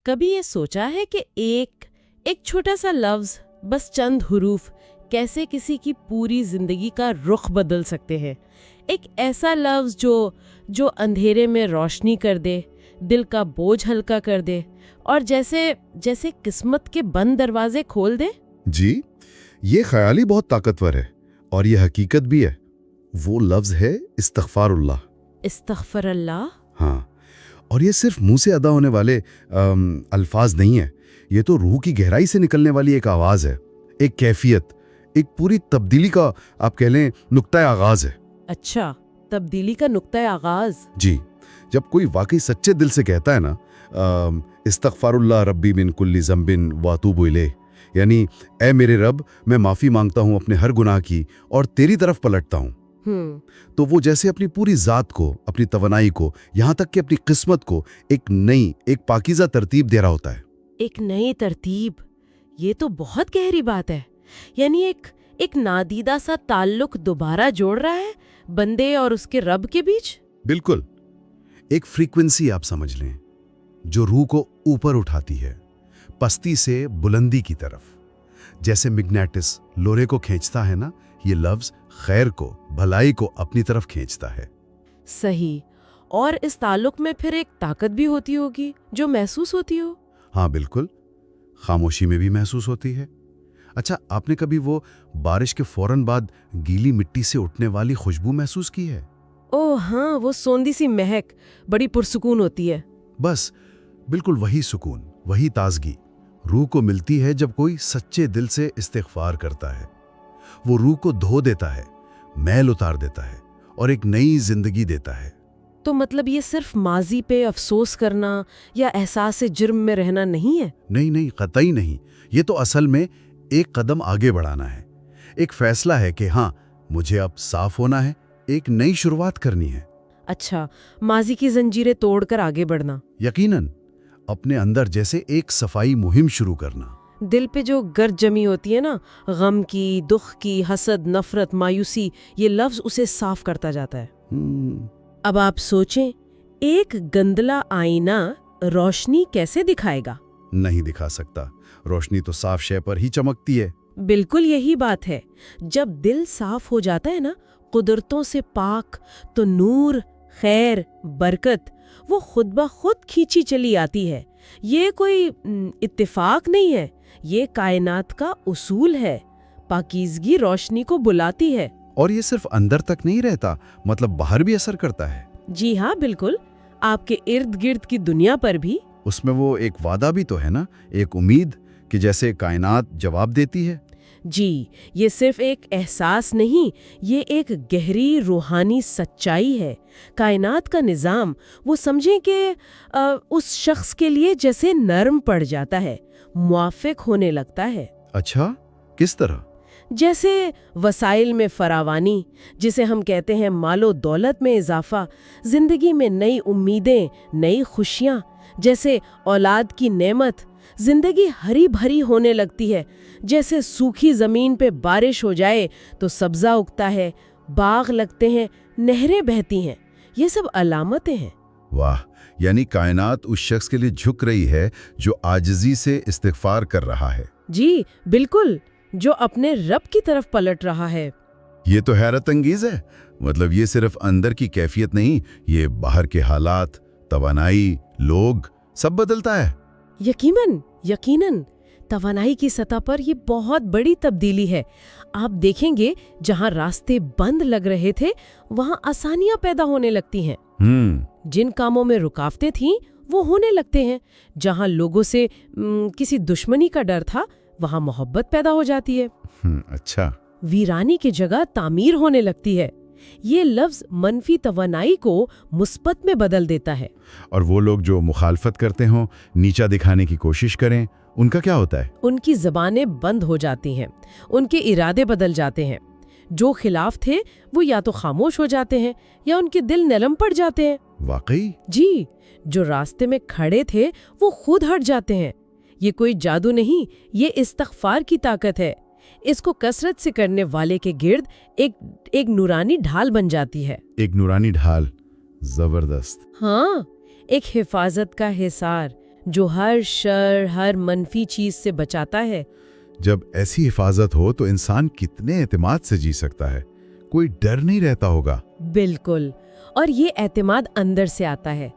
کبھی یہ سوچا ہے کہ ایک چھوٹا سا لفظ، بس چند حروف، کیسے کسی کی پوری زندگی کا رخ بدل سکتے ہیں؟ ایک ایسا لفظ جو اندھیرے میں روشنی کر دے، دل کا بوجھ ہلکا کر دے، اور جیسے قسمت کے بند دروازے کھول دے۔ جی، یہ خیال ہی بہت طاقتور ہے، اور یہ حقیقت بھی ہے۔ وہ لفظ ہے استغفار اللہ۔ استغفر اللہ؟ ہاں، اور یہ صرف منہ سے ادا ہونے والے الفاظ نہیں ہیں، یہ تو روح کی گہرائی سے نکلنے والی ایک آواز ہے، ایک کیفیت، ایک پوری تبدیلی کا آپ کہہ لیں نقطۂ آغاز ہے۔ اچھا، تبدیلی کا نقطۂ آغاز؟ جی، جب کوئی واقعی سچے دل سے کہتا ہے نا استغفار اللہ ربی من کل ذنب واتوب الیہ، یعنی اے میرے رب، میں معافی مانگتا ہوں اپنے ہر گناہ کی اور تیری طرف پلٹتا ہوں، تو وہ جیسے اپنی پوری ذات کو، اپنی توانائی کو، یہاں تک کہ اپنی قسمت کو ایک پاکیزہ ترتیب دے رہا ہوتا ہے۔ ایک نئی ترتیب؟ یہ تو بہت گہری بات ہے۔ یعنی ایک نادیدہ سا تعلق دوبارہ جوڑ رہا ہے بندے اور اس کے رب کے بیچ۔ بالکل، ایک فریکوینسی آپ سمجھ لیں جو روح کو اوپر اٹھاتی ہے، پستی سے بلندی کی طرف، جیسے میگنیٹس لوہے کو کھینچتا ہے نا، یہ لفظ خیر کو، بھلائی کو اپنی طرف کھینچتا ہے۔ صحیح، اور اس تعلق میں پھر ایک طاقت بھی ہوتی ہوگی جو محسوس ہوتی ہو۔ ہاں بالکل، خاموشی میں بھی محسوس ہوتی ہے۔ اچھا، آپ نے کبھی وہ بارش کے فوراً بعد گیلی مٹی سے اٹھنے والی خوشبو محسوس کی ہے؟ اوہ ہاں، وہ سوندھی سی مہک بڑی پرسکون ہوتی ہے۔ بس بالکل وہی سکون، وہی تازگی روح کو ملتی ہے جب کوئی سچے دل سے استغفار کرتا ہے۔ وہ روح کو دھو دیتا ہے، میل اتار دیتا ہے اور ایک نئی زندگی دیتا ہے۔ تو مطلب یہ صرف ماضی پہ افسوس کرنا یا احساس جرم میں رہنا نہیں ہے؟ نہیں، قطعی نہیں، یہ تو اصل میں ایک قدم آگے بڑھانا ہے، ایک فیصلہ ہے کہ ہاں، مجھے اب صاف ہونا ہے، ایک نئی شروعات کرنی ہے۔ اچھا، ماضی کی زنجیریں توڑ کر آگے بڑھنا۔ یقیناً، اپنے اندر جیسے ایک صفائی مہم شروع کرنا۔ دل پہ جو گرد جمی ہوتی ہے نا، غم کی، دکھ کی، حسد، نفرت، مایوسی، یہ لفظ اسے صاف کرتا جاتا ہے۔ اب آپ سوچیں، ایک گندلا آئینہ روشنی کیسے دکھائے گا؟ نہیں دکھا سکتا، روشنی تو صاف شے پر ہی چمکتی ہے۔ بالکل یہی بات ہے، جب دل صاف ہو جاتا ہے نا، قدرتوں سے پاک، تو نور، خیر، برکت وہ خود بخود کھینچی چلی آتی ہے۔ یہ کوئی اتفاق نہیں ہے، یہ کائنات کا اصول ہے۔ پاکیزگی روشنی کو بلاتی ہے، اور یہ صرف اندر تک نہیں رہتا، مطلب باہر بھی اثر کرتا ہے۔ جی ہاں بالکل، آپ کے ارد گرد کی دنیا پر بھی۔ اس میں وہ ایک وعدہ بھی تو ہے نا، ایک امید کہ جیسے کائنات جواب دیتی ہے۔ جی، یہ صرف ایک احساس نہیں، یہ ایک گہری روحانی سچائی ہے۔ کائنات کا نظام وہ سمجھیں کہ اس شخص کے لیے جیسے نرم پڑ جاتا ہے، موافق ہونے لگتا ہے۔ اچھا، کس طرح؟ جیسے وسائل میں فراوانی، جسے ہم کہتے ہیں مال و دولت میں اضافہ، زندگی میں نئی امیدیں، نئی خوشیاں، جیسے اولاد کی نعمت، زندگی ہری بھری ہونے لگتی ہے۔ جیسے سوکھی زمین پہ بارش ہو جائے تو سبزہ اگتا ہے، باغ لگتے ہیں، نہریں بہتی ہیں، یہ سب علامتیں ہیں۔ واہ، یعنی کائنات اس شخص کے لیے جھک رہی ہے جو عاجزی سے استغفار کر رہا ہے۔ جی بالکل، جو اپنے رب کی طرف پلٹ رہا ہے۔ یہ تو حیرت انگیز ہے، مطلب یہ صرف اندر کی کیفیت نہیں، یہ باہر کے حالات، توانائی، لوگ سب بدلتا ہے۔ یقیناً توانائی کی سطح پر یہ بہت بڑی تبدیلی ہے۔ آپ دیکھیں گے جہاں راستے بند لگ رہے تھے وہاں آسانیاں پیدا ہونے لگتی ہیں۔ جن کاموں میں رکاوٹیں تھیں وہ ہونے لگتے ہیں۔ جہاں لوگوں سے کسی دشمنی کا ڈر تھا وہاں محبت پیدا ہو جاتی ہے۔ اچھا، ویرانی کی جگہ تعمیر ہونے لگتی ہے۔ یہ لفظ منفی توانائی کو مثبت میں بدل دیتا ہے۔ اور وہ لوگ جو مخالفت کرتے ہوں، نیچا دکھانے کی کوشش کریں، ان کا کیا ہوتا ہے؟ ان کی زبانیں بند ہو جاتی ہیں، ان کے ارادے بدل جاتے ہیں۔ جو خلاف تھے وہ یا تو خاموش ہو جاتے ہیں یا ان کے دل نرم پڑ جاتے ہیں۔ واقعی؟ جی، جو راستے میں کھڑے تھے وہ خود ہٹ جاتے ہیں۔ یہ کوئی جادو نہیں، یہ استغفار کی طاقت ہے۔ اس کو کثرت سے کرنے والے کے گرد ایک نورانی ڈھال بن جاتی ہے۔ ایک نورانی ڈھال، زبردست۔ ہاں، ایک حفاظت کا حصار جو ہر شر ہر منفی چیز سے بچاتا ہے۔ جب ایسی حفاظت ہو تو انسان کتنے اعتماد سے جی سکتا ہے، کوئی ڈر نہیں رہتا ہوگا۔ بالکل، اور یہ اعتماد اندر سے آتا ہے۔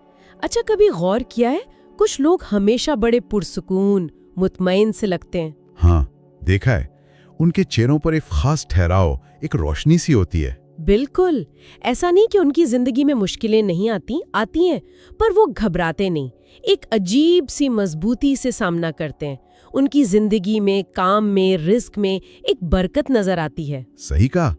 اچھا، کبھی غور کیا ہے کچھ لوگ ہمیشہ بڑے پرسکون مطمئن سے لگتے ہیں؟ ہاں، دیکھا ہے، ان کے چہروں پر ایک خاص ٹھہراؤ، ایک روشنی سی ہوتی ہے۔ بالکل، ایسا نہیں کہ ان کی زندگی میں مشکلیں نہیں آتی ہیں، پر وہ گھبراتے نہیں، ایک عجیب سی مضبوطی سے سامنا کرتے ہیں۔ ان کی زندگی میں، کام میں، رزق میں ایک برکت نظر آتی ہے۔ صحیح کہا،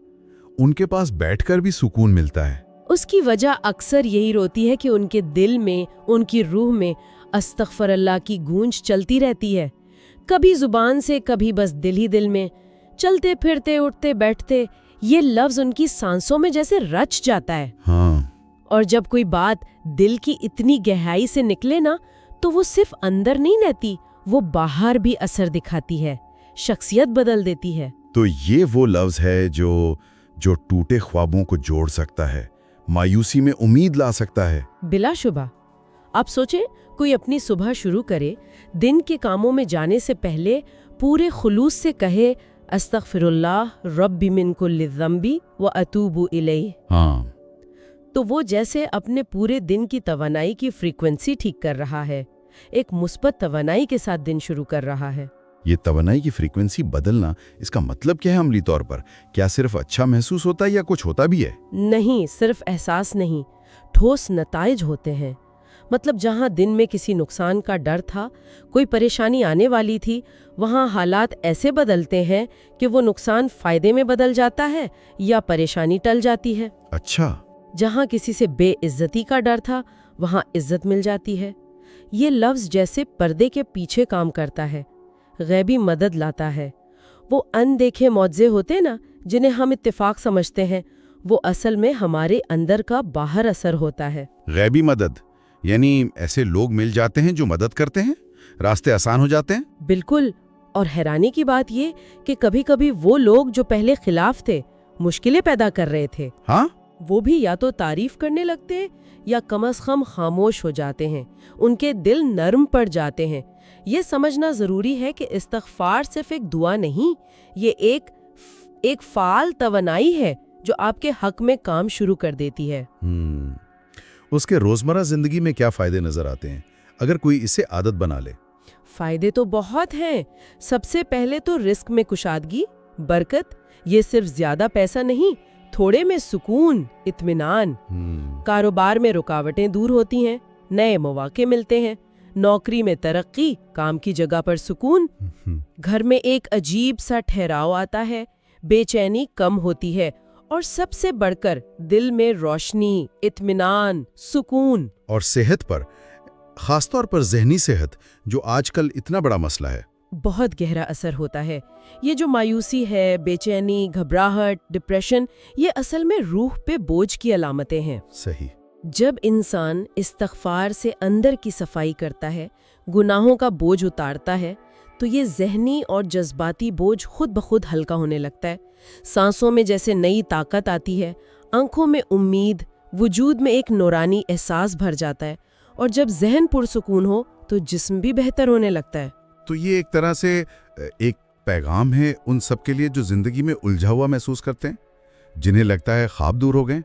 ان کے پاس بیٹھ کر بھی سکون ملتا ہے۔ اس کی وجہ اکثر یہی ہوتی ہے کہ ان کے دل میں، ان کی روح میں استغفر اللہ کی گونج چلتی رہتی ہے، کبھی زبان سے، کبھی بس دل ہی دل میں، چلتے پھرتے اٹھتے بیٹھتے یہ لفظ ان کی سانسوں میں جیسے رچ جاتا ہے۔ ہاں، اور جب کوئی بات دل کی اتنی گہرائی سے نکلے نا، تو وہ صرف اندر نہیں رہتی، وہ باہر بھی اثر دکھاتی ہے، شخصیت بدل دیتی ہے۔ تو یہ وہ لفظ ہے جو ٹوٹے خوابوں کو جوڑ سکتا ہے، مایوسی میں امید لا سکتا ہے۔ بلا شبہ۔ آپ سوچیں، کوئی اپنی صبح شروع کرے، دن کے کاموں میں جانے سے پہلے پورے خلوص سے کہے استغفر اللہ ربی من کل ذنب واتوب الیہ، ہاں، تو وہ جیسے اپنے پورے دن کی توانائی کی فریکوینسی ٹھیک کر رہا ہے، ایک مثبت توانائی کے ساتھ دن شروع کر رہا ہے۔ یہ توانائی کی فریکوینسی بدلنا، اس کا مطلب کیا ہے عملی طور پر؟ کیا صرف اچھا محسوس ہوتا ہے یا کچھ ہوتا بھی ہے؟ نہیں، صرف احساس نہیں، ٹھوس نتائج ہوتے ہیں۔ مطلب جہاں دن میں کسی نقصان کا ڈر تھا، کوئی پریشانی آنے والی تھی، وہاں حالات ایسے بدلتے ہیں کہ وہ نقصان فائدے میں بدل جاتا ہے یا پریشانی ٹل جاتی ہے۔ اچھا، جہاں کسی سے بے عزتی کا ڈر تھا، وہاں عزت مل جاتی ہے۔ یہ لفظ جیسے پردے کے پیچھے کام کرتا ہے، غیبی مدد لاتا ہے۔ وہ اندیکھے معجزے ہوتے نا جنہیں ہم اتفاق سمجھتے ہیں، وہ اصل میں ہمارے اندر کا باہر اثر ہوتا ہے۔ غیبی مدد یعنی ایسے لوگ مل جاتے ہیں جو مدد کرتے ہیں، راستے آسان ہو جاتے ہیں۔ بالکل، اور حیرانی کی بات یہ کہ کبھی کبھی وہ لوگ جو پہلے خلاف تھے، مشکلیں پیدا کر رہے تھے، ہاں، وہ بھی یا تو تعریف کرنے لگتے ہیں یا کم از کم خاموش ہو جاتے ہیں، ان کے دل نرم پڑ جاتے ہیں۔ یہ سمجھنا ضروری ہے کہ استغفار صرف ایک دعا نہیں، یہ ایک فعال توانائی ہے جو آپ کے حق میں کام شروع کر دیتی ہے۔ اس کے روزمرہ زندگی میں کیا فائدے نظر آتے ہیں اگر کوئی اسے عادت بنا لے؟ فائدے تو بہت ہیں۔ سب سے پہلے تو رزق میں کشادگی، برکت۔ یہ صرف زیادہ پیسہ نہیں، تھوڑے میں سکون، اطمینان۔ کاروبار میں رکاوٹیں دور ہوتی ہیں، نئے مواقع ملتے ہیں، نوکری میں ترقی، کام کی جگہ پر سکون، گھر میں ایک عجیب سا ٹھہراؤ آتا ہے، بے چینی کم ہوتی ہے، اور سب سے بڑھ کر دل میں روشنی، اطمینان، سکون۔ اور صحت پر، خاص طور پر ذہنی صحت، جو آج کل اتنا بڑا مسئلہ ہے، بہت گہرا اثر ہوتا ہے۔ یہ جو مایوسی ہے، بے چینی، گھبراہٹ، ڈپریشن، یہ اصل میں روح پہ بوجھ کی علامتیں ہیں۔ صحیح۔ جب انسان استغفار سے اندر کی صفائی کرتا ہے، گناہوں کا بوجھ اتارتا ہے، تو یہ ذہنی اور جذباتی بوجھ خود بخود ہلکا ہونے لگتا ہے۔ سانسوں میں جیسے نئی طاقت آتی ہے، آنکھوں میں امید، وجود میں ایک نورانی احساس بھر جاتا ہے، اور جب ذہن پرسکون ہو تو جسم بھی بہتر ہونے لگتا ہے۔ تو یہ ایک طرح سے ایک پیغام ہے ان سب کے لیے جو زندگی میں الجھا ہوا محسوس کرتے ہیں، جنہیں لگتا ہے خواب دور ہو گئے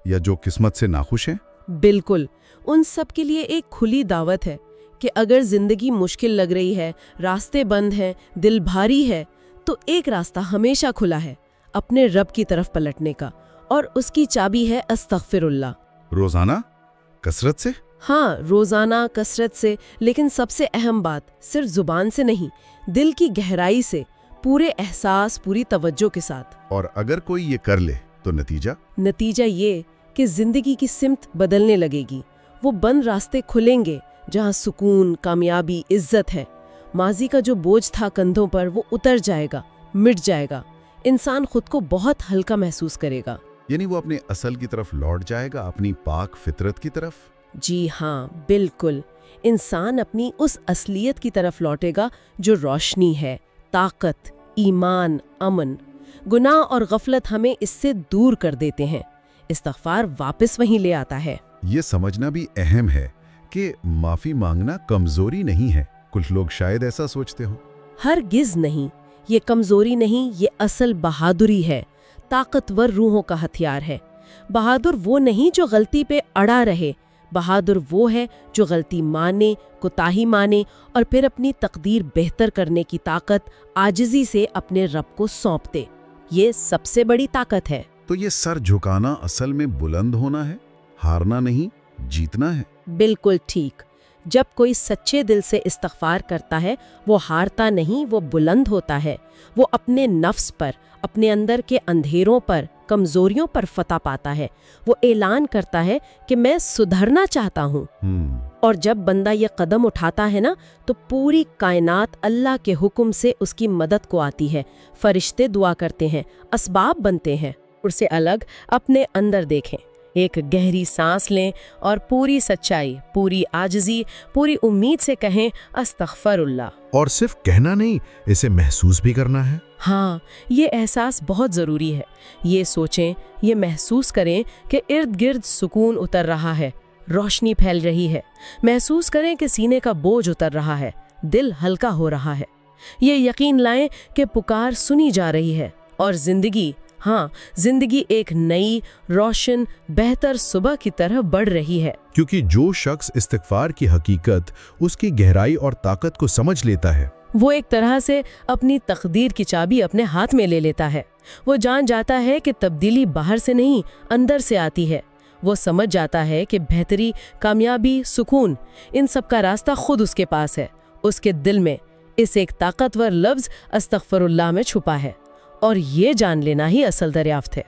یا جو قسمت سے ناخوش ہیں۔ بالکل، ان سب کے لیے ایک کھلی دعوت ہے کہ اگر زندگی مشکل لگ رہی ہے، راستے بند ہیں، دل بھاری ہے، تو ایک راستہ ہمیشہ کھلا ہے، اپنے رب کی طرف پلٹنے کا، اور اس کی چابی ہے استغفر اللہ۔ روزانہ کثرت سے؟ ہاں، روزانہ کثرت سے، لیکن سب سے اہم بات صرف زبان سے نہیں، دل کی گہرائی سے، پورے احساس، پوری توجہ کے ساتھ۔ اور اگر کوئی یہ کر لے تو نتیجہ یہ کہ زندگی کی سمت بدلنے لگے گی، وہ بند راستے کھلیں گے جہاں سکون، کامیابی، عزت ہے۔ ماضی کا جو بوجھ تھا کندھوں پر، وہ اتر جائے گا، مٹ جائے گا۔ انسان خود کو بہت ہلکا محسوس کرے گا، یعنی وہ اپنے اصل کی طرف لوٹ جائے گا، اپنی پاک فطرت کی طرف۔ جی ہاں، بالکل۔ انسان اپنی اس اصلیت کی طرف لوٹے گا جو روشنی ہے، طاقت، ایمان، امن۔ گناہ اور غفلت ہمیں اس سے دور کر دیتے ہیں، استغفار واپس وہیں لے آتا ہے۔ یہ سمجھنا بھی اہم ہے کہ معافی مانگنا کمزوری نہیں ہے. کچھ لوگ شاید ایسا سوچتے ہوں. ہرگز نہیں، یہ کمزوری نہیں، یہ اصل بہادری ہے، طاقتور روحوں کا ہتھیار ہے. بہادر وہ نہیں جو غلطی پہ اڑا رہے، بہادر وہ ہے جو غلطی مانے، کوتاہی مانے اور پھر اپنی تقدیر بہتر کرنے کی طاقت عاجزی سے اپنے رب کو سونپتے. یہ سب سے بڑی طاقت ہے. تو یہ سر جھکانا اصل میں بلند ہونا ہے، ہارنا نہیں، جیتنا ہے. بالکل ٹھیک. جب کوئی سچے دل سے استغفار کرتا ہے وہ ہارتا نہیں، وہ بلند ہوتا ہے. وہ اپنے نفس پر، اپنے اندر کے اندھیروں پر، کمزوریوں پر فتح پاتا ہے. وہ اعلان کرتا ہے کہ میں سدھرنا چاہتا ہوں. اور جب بندہ یہ قدم اٹھاتا ہے نا تو پوری کائنات اللہ کے حکم سے اس کی مدد کو آتی ہے. فرشتے دعا کرتے ہیں، اسباب بنتے ہیں. اس سے الگ اپنے اندر دیکھیں، ایک گہری سانس لیں اور پوری سچائی، پوری عاجزی، پوری امید سے کہیں استغفر اللہ. اور صرف کہنا نہیں، اسے محسوس بھی کرنا ہے. ہاں، یہ احساس بہت ضروری ہے. یہ سوچیں، یہ محسوس کریں کہ ارد گرد سکون اتر رہا ہے، روشنی پھیل رہی ہے. محسوس کریں کہ سینے کا بوجھ اتر رہا ہے، دل ہلکا ہو رہا ہے. یہ یقین لائیں کہ پکار سنی جا رہی ہے اور زندگی ایک نئی، روشن، بہتر صبح کی طرح بڑھ رہی ہے. کیونکہ جو شخص استغفار کی حقیقت، اس کی گہرائی اور طاقت کو سمجھ لیتا ہے، وہ ایک طرح سے اپنی تقدیر کی چابی اپنے ہاتھ میں لے لیتا ہے. وہ جان جاتا ہے کہ تبدیلی باہر سے نہیں، اندر سے آتی ہے. وہ سمجھ جاتا ہے کہ بہتری، کامیابی، سکون، ان سب کا راستہ خود اس کے پاس ہے. اس کے دل میں اس ایک طاقتور لفظ استغفر اللہ میں چھپا ہے. اور یہ جان لینا ہی اصل دریافت ہے.